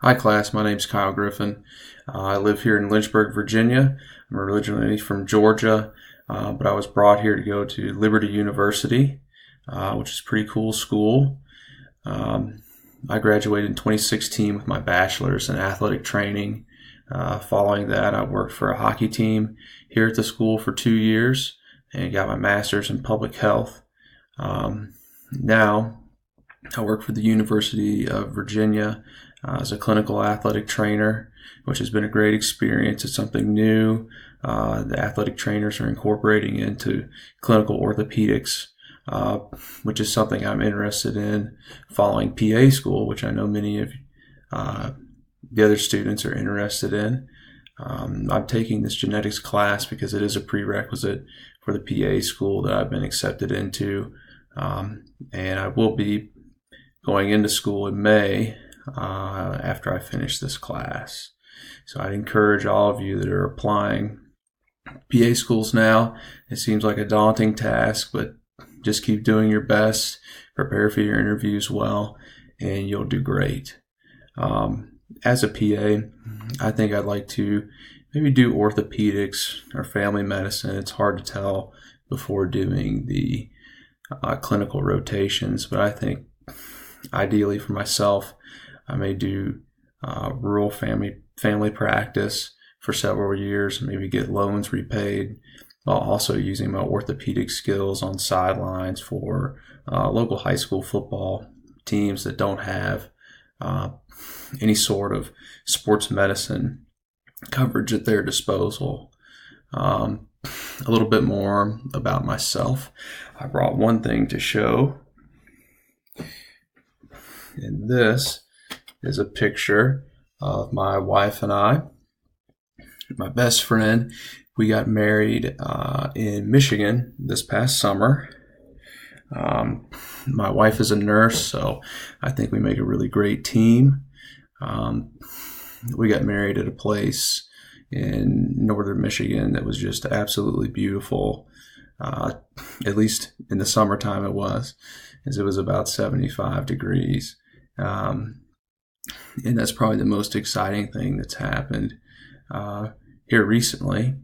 Hi, class. My name's Kyle Griffin. I live here in Lynchburg, Virginia. I'm originally from Georgia, but I was brought here to go to Liberty University, which is a pretty cool school. Um, I graduated in 2016 with my bachelor's in athletic training. Following that, I worked for a hockey team here at the school for 2 years and got my master's in public health. Now, I work for the University of Virginia as a clinical athletic trainer, which has been a great experience. It's something new. The athletic trainers are incorporating into clinical orthopedics, which is something I'm interested in following PA school, which I know many of the other students are interested in. I'm taking this genetics class because it is a prerequisite for the PA school that I've been accepted into. And I will be going into school in May after I finish this class. So I'd encourage all of you that are applying PA schools now. It seems like a daunting task, but just keep doing your best, prepare for your interviews well, and you'll do great. As a PA, I think I'd like to maybe do orthopedics or family medicine. It's hard to tell before doing the clinical rotations, but I think ideally for myself, I may do rural family practice for several years, maybe get loans repaid, while also using my orthopedic skills on sidelines for local high school football teams that don't have any sort of sports medicine coverage at their disposal. A little bit more about myself. I brought one thing to show, and this is a picture of my wife and I. My best friend, we got married in Michigan this past summer. My wife is a nurse, so I think we make a really great team. We got married at a place in northern Michigan that was just absolutely beautiful. At least in the summertime it was, as it was about 75 degrees. And that's probably the most exciting thing that's happened here recently.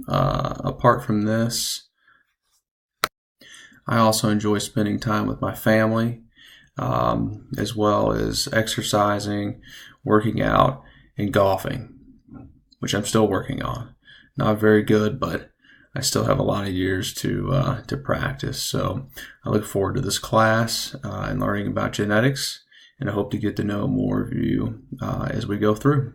Apart from this, I also enjoy spending time with my family, as well as exercising, working out, and golfing, which I'm still working on. Not very good, but I still have a lot of years to practice. So I look forward to this class and learning about genetics, and I hope to get to know more of you as we go through.